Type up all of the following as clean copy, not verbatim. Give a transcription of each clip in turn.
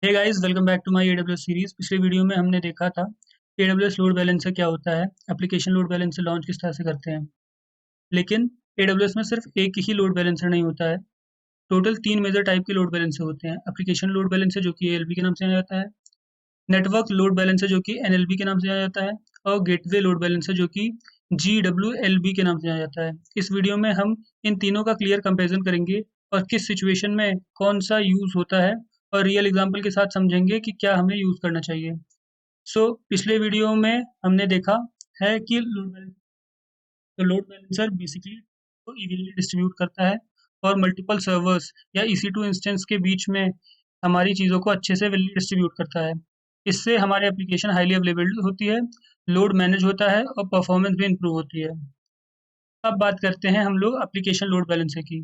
Hey guys, welcome back to my AWS series. पिछले video में हमने देखा था एडब्ल्यूएस लोड बैलेंसर क्या होता है, एप्लीकेशन लोड बैलेंसर लॉन्च किस तरह से करते हैं। लेकिन एडब्ल्यूएस में सिर्फ एक ही लोड बैलेंसर नहीं होता है। टोटल 3 मेजर टाइप के लोड बैलेंसर होते हैं। एप्लीकेशन लोड बैलेंसर जो कि एएलबी के नाम से जाना जाता है, नेटवर्क लोड बैलेंसर जो कि एनएलबी के नाम से जाना जाता है, और गेटवे लोड बैलेंसर जो कि जीडब्ल्यूएलबी के नाम से जाना जाता है। इस वीडियो में हम इन तीनों का क्लियर कंपैरिजन करेंगे और किस सिचुएशन में कौन सा यूज होता है, और रियल एग्जांपल के साथ समझेंगे कि क्या हमें यूज करना चाहिए। पिछले वीडियो में हमने देखा है कि लोड बैलेंसर बेसिकली को इवनली डिस्ट्रीब्यूट करता है और मल्टीपल सर्वर्स या EC2 इंस्टेंस के बीच में हमारी चीज़ों को अच्छे से इवनली डिस्ट्रीब्यूट करता है। इससे हमारी एप्लीकेशन हाईली अवेलेबल होती है, लोड मैनेज होता है और परफॉर्मेंस भी इंप्रूव होती है। अब बात करते हैं हम लोग एप्लीकेशन लोड बैलेंसर की।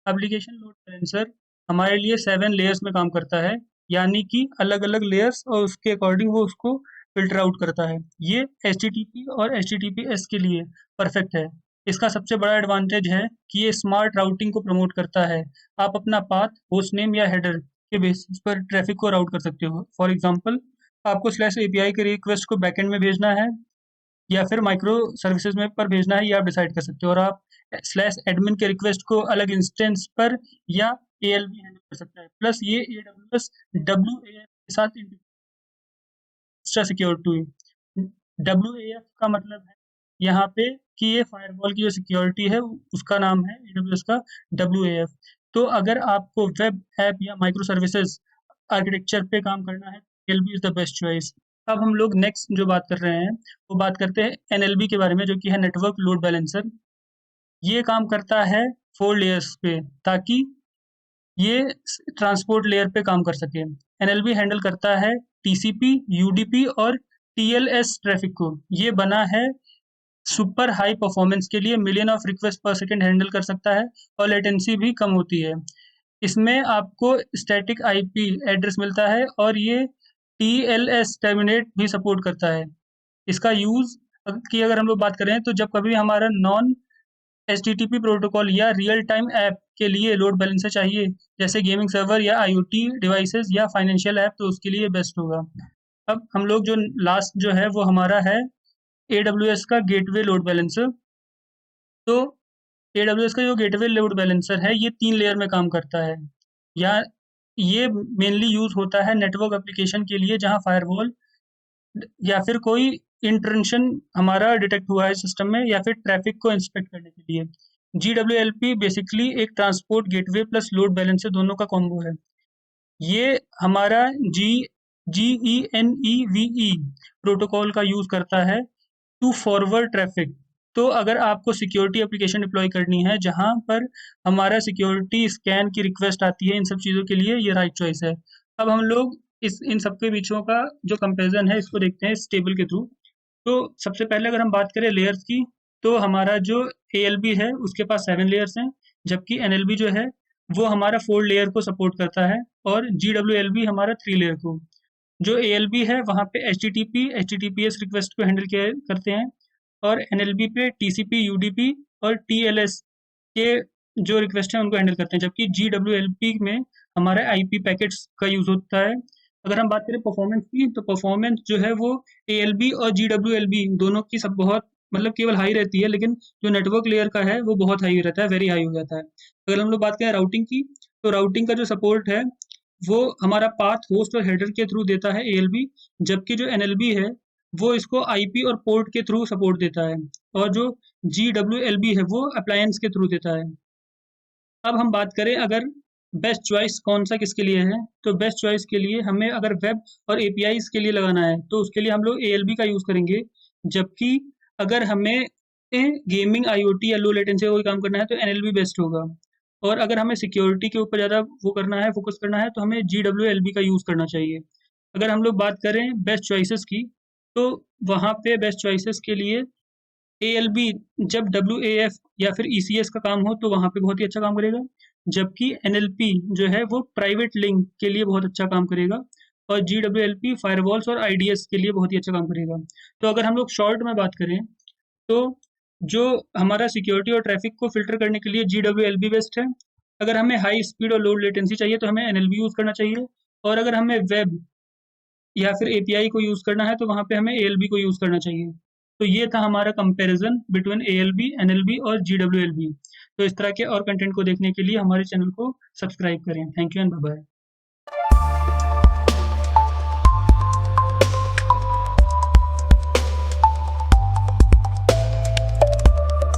एप्लीकेशन लोड बैलेंसर हमारे लिए 7 लेयर्स में काम करता है, यानी कि अलग अलग लेयर्स और उसके अकॉर्डिंग वो उसको फिल्टर आउट करता है। ये HTTP और HTTPS के लिए परफेक्ट है। इसका सबसे बड़ा एडवांटेज है कि ये स्मार्ट राउटिंग को प्रमोट करता है। आप अपना पाथ, होस्ट नेम या हेडर के बेसिस पर ट्रैफिक को राउट कर सकते हो। फॉर एग्जांपल, आपको स्लैश API के रिक्वेस्ट को बैकएंड में भेजना है या फिर माइक्रो सर्विसेज में पर भेजना है, ये आप डिसाइड कर सकते हो। और आप स्लैश एडमिन के रिक्वेस्ट को अलग इंस्टेंस पर या ALB हैंडल कर सकता है। प्लस ये AWS WAF के साथ एक्स्ट्रा सिक्योर टू है। WAF का मतलब है यहाँ पे कि ये फायरवॉल की जो सिक्योरिटी है उसका नाम है AWS का WAF। तो अगर आपको वेब ऐप या माइक्रो सर्विसेज आर्किटेक्चर पे काम करना है, ALB is the best choice. अब हम लोग नेक्स्ट जो बात कर रहे हैं वो बात करते हैं NLB के बारे में, जो कि है नेटवर्क लोड बैलेंसर। ये काम करता है 4 लेयर्स पे, ताकि ये ट्रांसपोर्ट लेयर पे काम कर सके। NLB हैंडल करता है TCP, UDP और TLS ट्रैफिक को। ये बना है सुपर हाई परफॉर्मेंस के लिए, मिलियन ऑफ रिक्वेस्ट पर सेकंड हैंडल कर सकता है और लेटेंसी भी कम होती है। इसमें आपको स्टैटिक IP एड्रेस मिलता है और ये TLS टर्मिनेट भी सपोर्ट करता है। इसका यूज की अगर हम लोग बात करें तो जब कभी हमारा नॉन HTTP प्रोटोकॉल या रियल टाइम ऐप के लिए लोड बैलेंसर चाहिए, जैसे गेमिंग सर्वर या IoT डिवाइसेस या फाइनेंशियल ऐप, तो उसके लिए बेस्ट होगा। अब हम लोग जो लास्ट जो है वो हमारा है AWS का गेटवे लोड बैलेंसर। तो AWS का जो गेटवे लोड बैलेंसर है ये 3 लेयर में काम करता है। या ये मेनली यूज होता है नेटवर्क एप्लीकेशन के लिए, जहां फायरवॉल या फिर कोई इंट्रूशन हमारा डिटेक्ट हुआ है सिस्टम में, या फिर ट्रैफिक को इंस्पेक्ट करने के लिए। GWLP बेसिकली एक transport gateway plus load balancer दोनों का कॉम्बो है। ये हमारा GENEVE प्रोटोकॉल का यूज करता है टू फॉरवर्ड ट्रैफिक। तो अगर आपको सिक्योरिटी एप्लीकेशन डिप्लॉय करनी है जहां पर हमारा सिक्योरिटी स्कैन की रिक्वेस्ट आती है, इन सब चीज़ों के लिए ये राइट चॉइस है। अब हम लोग इस इन सब के बीचों का जो कंपैरिजन है इसको देखते हैं इस टेबल के थ्रू। तो सबसे पहले अगर हम बात करें लेयर्स की, तो हमारा जो ALB है उसके पास 7 लेयर्स हैं, जबकि NLB जो है वो हमारा 4 लेयर को सपोर्ट करता है, और GWLB हमारा 3 लेयर को। जो ALB है वहाँ पे HTTP, HTTPS रिक्वेस्ट को हैंडल किया करते हैं, और NLB पे TCP, UDP और TLS के जो रिक्वेस्ट हैं उनको हैंडल करते हैं, जबकि GWLP में हमारे IP पैकेट्स का यूज होता है। अगर हम बात करें परफॉर्मेंस की, तो परफॉर्मेंस जो है वो ALB और GWLB दोनों की सब बहुत मतलब केवल हाई रहती है, लेकिन जो नेटवर्क लेयर का है वो बहुत हाई रहता है, वेरी हाई हो जाता है। अगर हम लोग बात करें राउटिंग की, तो राउटिंग का जो सपोर्ट है वो हमारा पाथ, होस्ट और हेडर के थ्रू देता है ALB, जबकि जो NLB है वो इसको IP और पोर्ट के थ्रू सपोर्ट देता है, और जो GWLB है वो अप्लायंस के थ्रू देता है। अब हम बात करें अगर बेस्ट चॉइस कौन सा किसके लिए है, तो बेस्ट चॉइस के लिए हमें अगर वेब और APIs के लिए लगाना है तो उसके लिए हम लोग ALB का यूज़ करेंगे, जबकि अगर हमें गेमिंग, IoT या लो लेटेंसी का कोई काम करना है तो NLB बेस्ट होगा। और अगर हमें सिक्योरिटी के ऊपर ज़्यादा वो करना है, फोकस करना है, तो हमें GWLB का यूज़ करना चाहिए। अगर हम लोग बात करें बेस्ट चॉइसेस की, तो वहाँ पे बेस्ट चॉइसेस के लिए ALB जब WAF या फिर ECS का काम हो तो वहाँ पे बहुत ही अच्छा काम करेगा, जबकि NLP जो है वो प्राइवेट लिंक के लिए बहुत अच्छा काम करेगा, और GWLP फायरवॉल्स और IDS के लिए बहुत ही अच्छा काम करेगा। तो अगर हम लोग शॉर्ट में बात करें, तो जो हमारा सिक्योरिटी और ट्रैफिक को फिल्टर करने के लिए GWLB बेस्ट है। अगर हमें हाई स्पीड और लो लेटेंसी चाहिए तो हमें NLB यूज़ करना चाहिए। और अगर हमें वेब या फिर एपीआई को यूज़ करना है तो वहाँ पे हमें एएलबी को यूज़ करना चाहिए। तो ये था हमारा कंपैरिजन बिटवीन एएलबी, एनएलबी और जीडब्ल्यूएलबी। तो इस तरह के और कंटेंट को देखने के लिए हमारे चैनल को सब्सक्राइब करें। Thank you and bye bye.